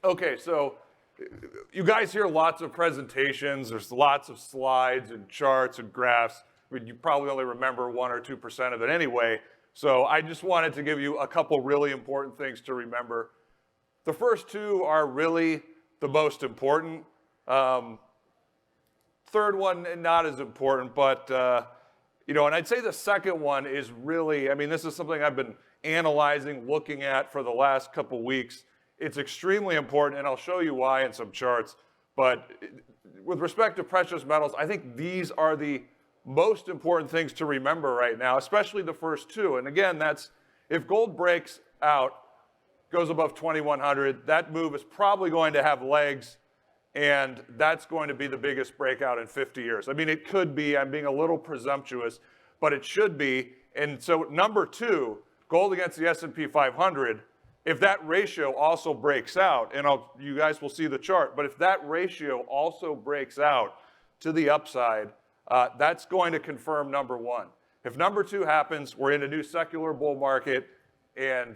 Okay, so you guys hear lots of presentations. There's lots of slides and charts and graphs. I mean, you probably only remember 1 or 2% of it anyway. So I just wanted to give you a couple really important things to remember. The first two are really the most important. Third one, not as important, but and I'd say the second one is really, I mean, this is something I've been analyzing, looking at for the last couple weeks. It's extremely important, and I'll show you why in some charts. But with respect to precious metals, I think these are the most important things to remember right now, especially the first two. And again, that's if gold breaks out, goes above 2,100, that move is probably going to have legs, and that's going to be the biggest breakout in 50 years. I mean, it could be, I'm being a little presumptuous, but it should be. And so number two, gold against the S&P 500, if that ratio also breaks out, and you guys will see the chart, but if that ratio also breaks out to the upside, that's going to confirm number one. If number two happens, we're in a new secular bull market, and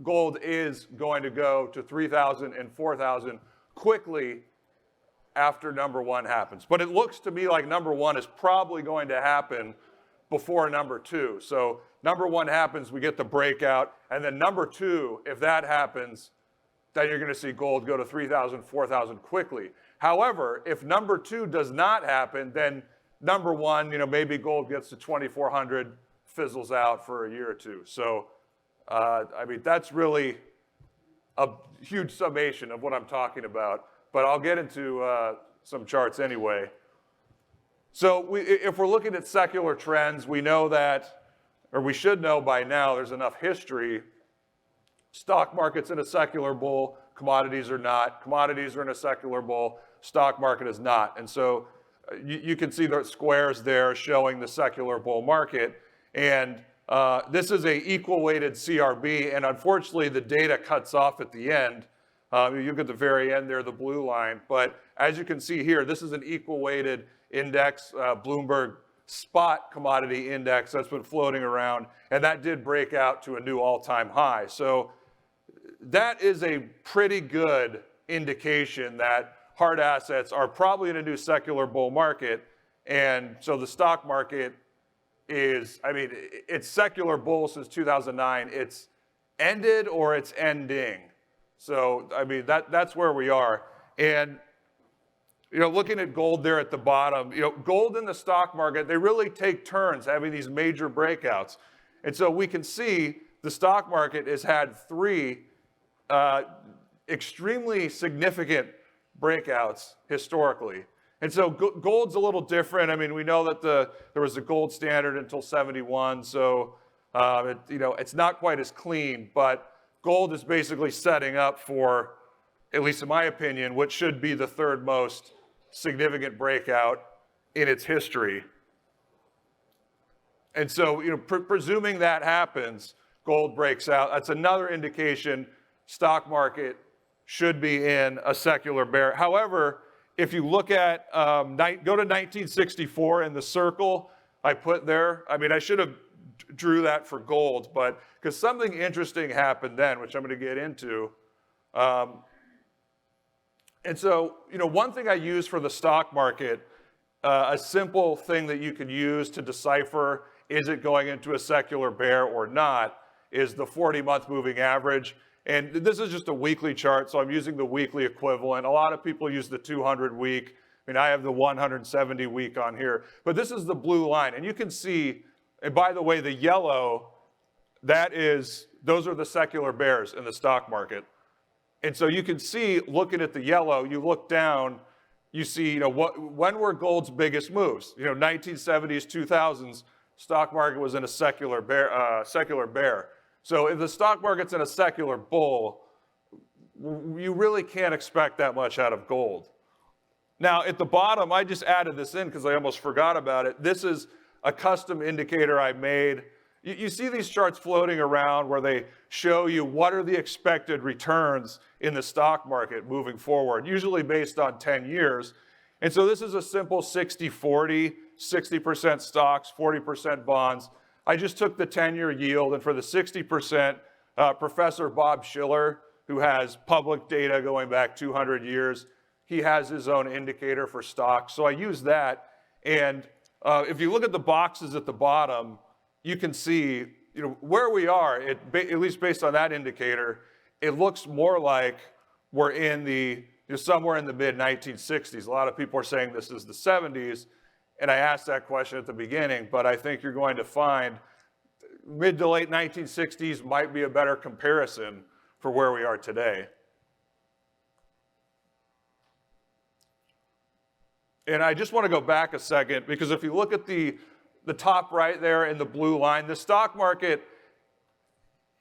gold is going to go to 3,000 and 4,000 quickly after number one happens. But it looks to me like number one is probably going to happen before number two. So number one happens, we get the breakout, and then number two, if that happens, then you're going to see gold go to 3,000, 4,000 quickly. However, if number two does not happen, then number one, maybe gold gets to 2,400, fizzles out for a year or two. So, I mean, that's really a huge summation of what I'm talking about, but I'll get into some charts anyway. So if we're looking at secular trends, we know that, or we should know by now, there's enough history. Stock market's in a secular bull, commodities are not. Commodities are in a secular bull, stock market is not. And so you can see the squares there showing the secular bull market. And this is a equal weighted CRB, and unfortunately the data cuts off at the end. You look at the very end there, the blue line. But as you can see here, this is an equal weighted index, Bloomberg spot commodity index that's been floating around, and that did break out to a new all-time high. So that is a pretty good indication that hard assets are probably in a new secular bull market. And so the stock market is, I mean, it's secular bull since 2009. It's ended or it's ending. So, I mean, that's where we are. And looking at gold there at the bottom, gold in the stock market, they really take turns having these major breakouts. And so we can see the stock market has had three extremely significant breakouts historically. And so gold's a little different. I mean, we know that there was a gold standard until 71, so it's not quite as clean, but gold is basically setting up for, at least in my opinion, what should be the third most significant breakout in its history. And so, presuming that happens, gold breaks out. That's another indication stock market should be in a secular bear. However, if you look at, go to 1964 in the circle I put there. I mean, I should have drew that for gold, but because something interesting happened then, which I'm going to get into. And so, one thing I use for the stock market, a simple thing that you can use to decipher is it going into a secular bear or not, is the 40-month moving average. And this is just a weekly chart, so I'm using the weekly equivalent. A lot of people use the 200-week. I mean, I have the 170-week on here. But this is the blue line. And you can see, and by the way, the yellow, those are the secular bears in the stock market. And so you can see, looking at the yellow, you look down, you see, when were gold's biggest moves? 1970s, 2000s, stock market was in a secular bear. So if the stock market's in a secular bull, you really can't expect that much out of gold. Now, at the bottom, I just added this in because I almost forgot about it. This is a custom indicator I made. You see these charts floating around where they show you what are the expected returns in the stock market moving forward, usually based on 10 years. And so this is a simple 60-40, 60% stocks, 40% bonds. I just took the 10-year yield, and for the 60%, Professor Bob Shiller, who has public data going back 200 years. He has his own indicator for stocks. So I use that. And if you look at the boxes at the bottom, you can see where we are, at least based on that indicator, it looks more like we're in the somewhere in the mid-1960s. A lot of people are saying this is the 70s, and I asked that question at the beginning, but I think you're going to find mid to late 1960s might be a better comparison for where we are today. And I just want to go back a second, because if you look at the top right there in the blue line, the stock market,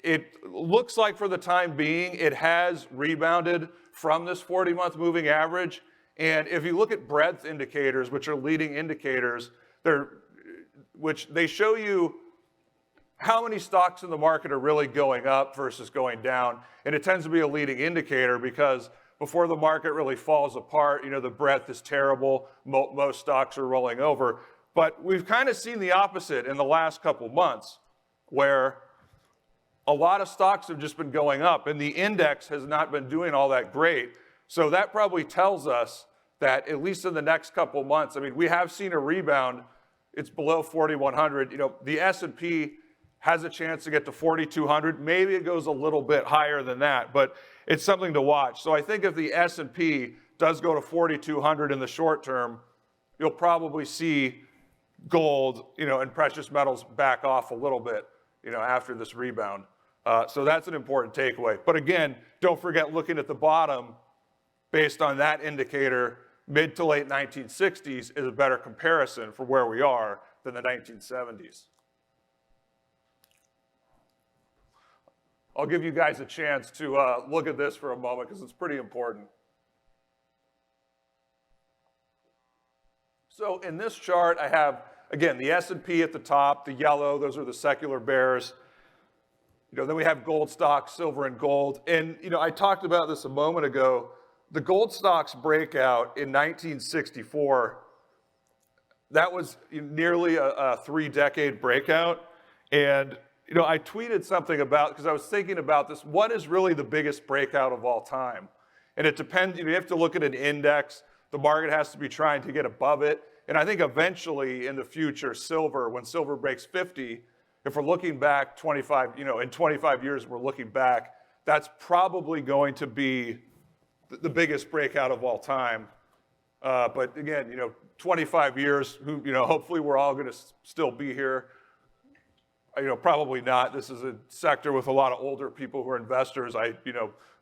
it looks like for the time being, it has rebounded from this 40-month moving average. And if you look at breadth indicators, which are leading indicators, which they show you how many stocks in the market are really going up versus going down. And it tends to be a leading indicator because before the market really falls apart, the breadth is terrible, most stocks are rolling over. But we've kind of seen the opposite in the last couple months, where a lot of stocks have just been going up, and the index has not been doing all that great. So that probably tells us that at least in the next couple months, we have seen a rebound. It's below 4,100. The S&P has a chance to get to 4,200. Maybe it goes a little bit higher than that, but it's something to watch. So I think if the S&P does go to 4,200 in the short term, you'll probably see gold, and precious metals back off a little bit, after this rebound. So that's an important takeaway. But again, don't forget looking at the bottom, based on that indicator, mid to late 1960s is a better comparison for where we are than the 1970s. I'll give you guys a chance to look at this for a moment because it's pretty important. So in this chart, I have, again, the S&P at the top, the yellow, those are the secular bears. Then we have gold stocks, silver and gold. And, I talked about this a moment ago. The gold stocks breakout in 1964, that was nearly a 3-decade breakout. And, I tweeted something about, because I was thinking about this, what is really the biggest breakout of all time? And it depends, you have to look at an index. The market has to be trying to get above it. And I think eventually in the future, silver, when silver breaks 50, if we're looking back 25, in 25 years, we're looking back, that's probably going to be the biggest breakout of all time. But again, 25 years, hopefully we're all going to still be here. Probably not. This is a sector with a lot of older people who are investors. I,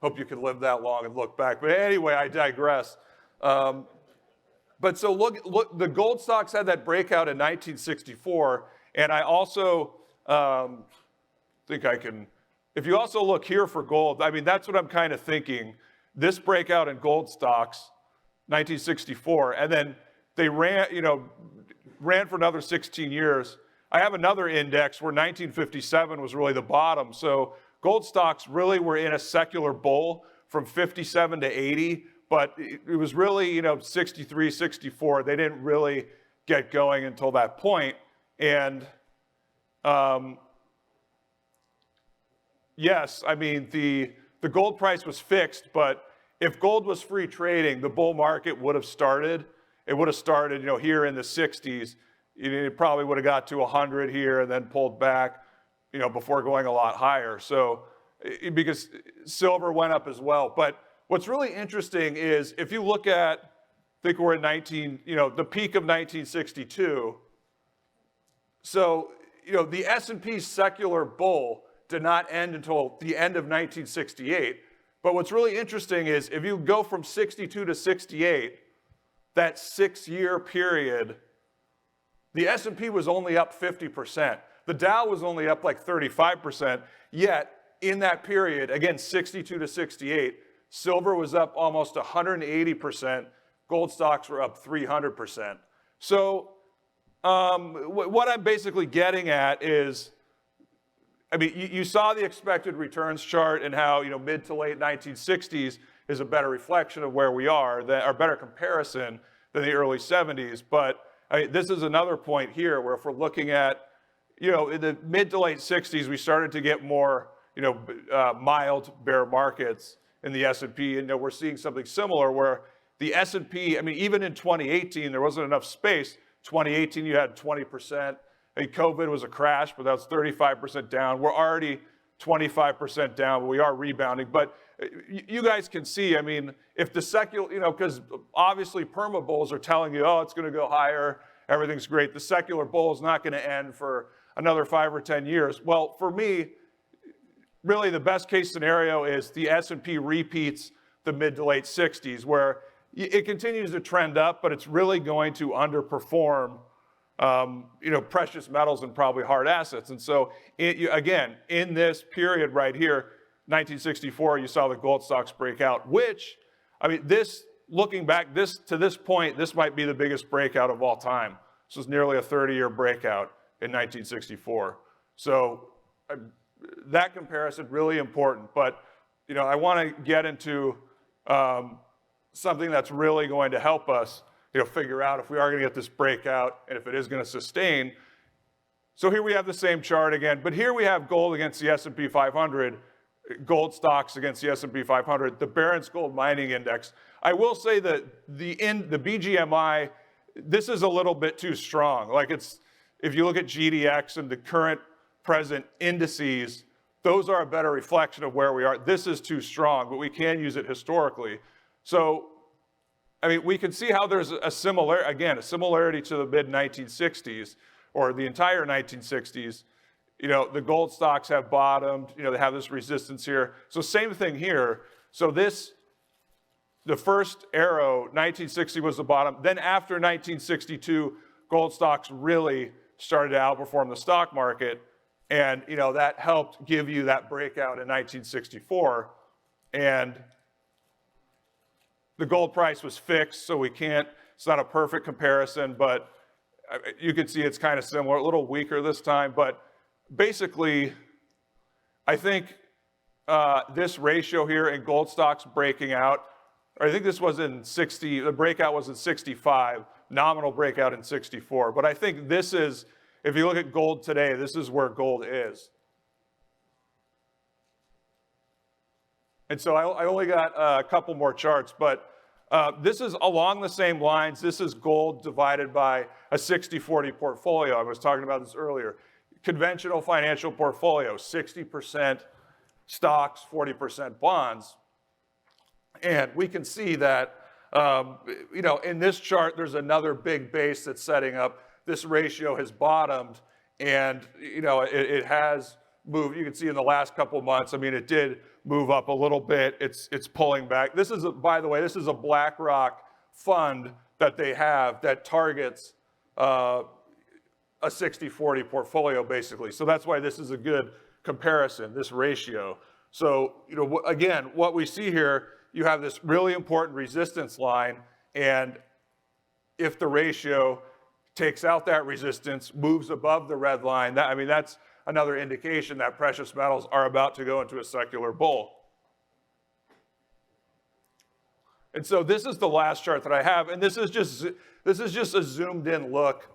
hope you can live that long and look back. But anyway, I digress. But so look, the gold stocks had that breakout in 1964, and I also think I can, if you also look here for gold, that's what I'm kind of thinking. This breakout in gold stocks, 1964, and then they ran for another 16 years. I have another index where 1957 was really the bottom. So gold stocks really were in a secular bull from 57 to 80. But it was really, 63, 64. They didn't really get going until that point. And yes, the gold price was fixed, but if gold was free trading, the bull market would have started. It would have started, here in the 60s. It probably would have got to 100 here and then pulled back, before going a lot higher. So, because silver went up as well. But what's really interesting is if you look at, I think we're at the peak of 1962. So, the S&P's secular bull did not end until the end of 1968. But what's really interesting is if you go from 62 to 68, that 6-year period, the S&P was only up 50%. The Dow was only up like 35%. Yet, in that period, again, 62 to 68, silver was up almost 180%. Gold stocks were up 300%. So what I'm basically getting at is, you saw the expected returns chart and how, mid to late 1960s is a better reflection of where we are, or better comparison than the early 70s. But this is another point here where if we're looking at, in the mid to late 60s, we started to get more mild bear markets in the S&P, and we're seeing something similar where the S&P, I mean, even in 2018, there wasn't enough space. 2018, you had 20%. I mean, COVID was a crash, but that was 35% down. We're already 25% down, but we are rebounding. But you guys can see, I mean, if the secular, because obviously perma bulls are telling you, oh, it's going to go higher, everything's great. The secular bull is not going to end for another 5 or 10 years. Well, for me, really the best case scenario is the S&P repeats the mid to late 60s, where it continues to trend up, but it's really going to underperform precious metals and probably hard assets. And so, again, in this period right here, 1964, you saw the gold stocks break out, which, I mean, looking back, to this point, this might be the biggest breakout of all time. This was nearly a 30-year breakout in 1964. So that comparison, really important. But, I want to get into something that's really going to help us figure out if we are going to get this breakout and if it is going to sustain. So here we have the same chart again, but here we have gold against the S&P 500, gold stocks against the S&P 500, the Barron's Gold Mining Index. I will say that the BGMI, this is a little bit too strong. Like if you look at GDX and the current present indices, those are a better reflection of where we are. This is too strong, but we can use it historically. So, I mean, we can see how there's a similarity to the mid-1960s or the entire 1960s. The gold stocks have bottomed, they have this resistance here. So same thing here. So the first arrow, 1960 was the bottom. Then after 1962, gold stocks really started to outperform the stock market. And, that helped give you that breakout in 1964. And the gold price was fixed, so it's not a perfect comparison, but you can see it's kind of similar, a little weaker this time. But basically, I think this ratio here in gold stocks breaking out, I think this was in 60, the breakout was in 65, nominal breakout in 64. But I think this is, if you look at gold today, this is where gold is. And so I only got a couple more charts, but this is along the same lines. This is gold divided by a 60-40 portfolio. I was talking about this earlier. Conventional financial portfolio, 60% stocks, 40% bonds. And we can see that, in this chart, there's another big base that's setting up. This ratio has bottomed, and, it has moved. You can see in the last couple of months, I mean, it did move up a little bit. It's pulling back. This is, by the way, this is a BlackRock fund that they have that targets a 60-40 portfolio, basically. So that's why this is a good comparison, this ratio. So, again, what we see here, you have this really important resistance line, and if the ratio takes out that resistance, moves above the red line, that's another indication that precious metals are about to go into a secular bull. And so this is the last chart that I have, and this is just a zoomed in look.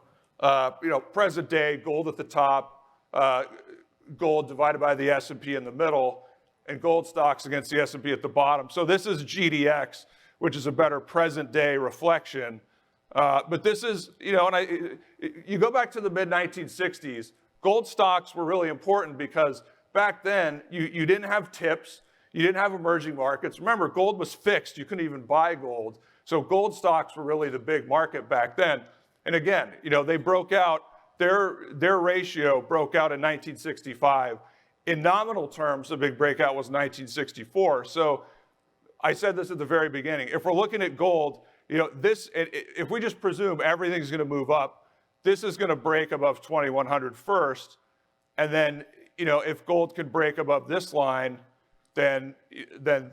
Present day, gold at the top, gold divided by the S&P in the middle, and gold stocks against the S&P at the bottom. So this is GDX, which is a better present day reflection. But this is, you go back to the mid-1960s, gold stocks were really important because back then you didn't have tips, you didn't have emerging markets. Remember, gold was fixed, you couldn't even buy gold. So gold stocks were really the big market back then. And again, they broke out, their ratio broke out in 1965. In nominal terms, the big breakout was 1964. So I said this at the very beginning. If we're looking at gold, if we just presume everything's going to move up, this is going to break above 2100 first. And then, if gold can break above this line, then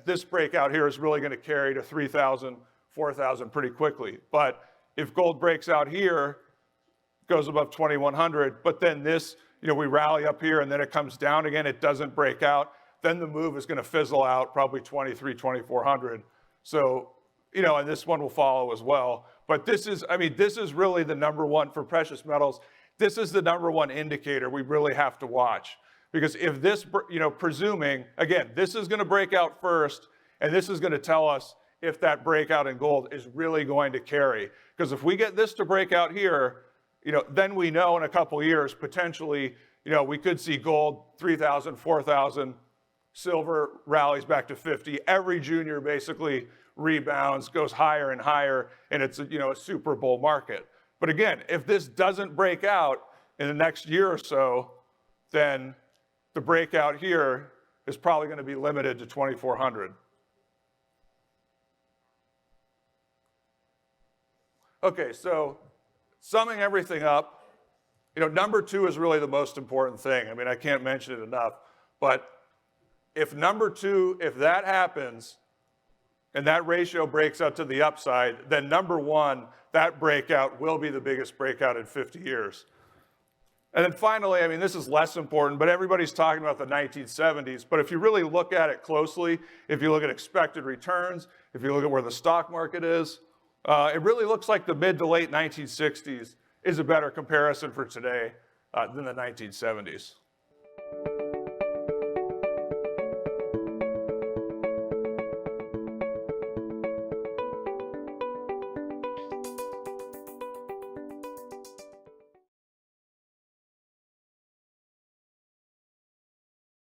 this breakout here is really going to carry to 3,000, 4,000 pretty quickly. But if gold breaks out here, goes above 2100, but then this, we rally up here and then it comes down again, it doesn't break out, then the move is going to fizzle out probably 23, 2400. So, and this one will follow as well. But this is really the number one for precious metals. This is the number one indicator we really have to watch, Because if this, presuming, again, this is going to break out first, and this is going to tell us if that breakout in gold is really going to carry. Because if we get this to break out here, then we know in a couple years, potentially, we could see gold 3,000, 4,000, silver rallies back to 50. Every junior basically rebounds, goes higher and higher, and it's a super bull market. But again, if this doesn't break out in the next year or so, then the breakout here is probably going to be limited to 2,400. Okay, so summing everything up, number 2 is really the most important thing. I mean, I can't mention it enough, but if number 2, if that happens, and that ratio breaks out to the upside, then number 1, that breakout will be the biggest breakout in 50 years. And then finally, I mean, this is less important, but everybody's talking about the 1970s. But if you really look at it closely, if you look at expected returns, if you look at where the stock market is, it really looks like the mid to late 1960s is a better comparison for today than the 1970s.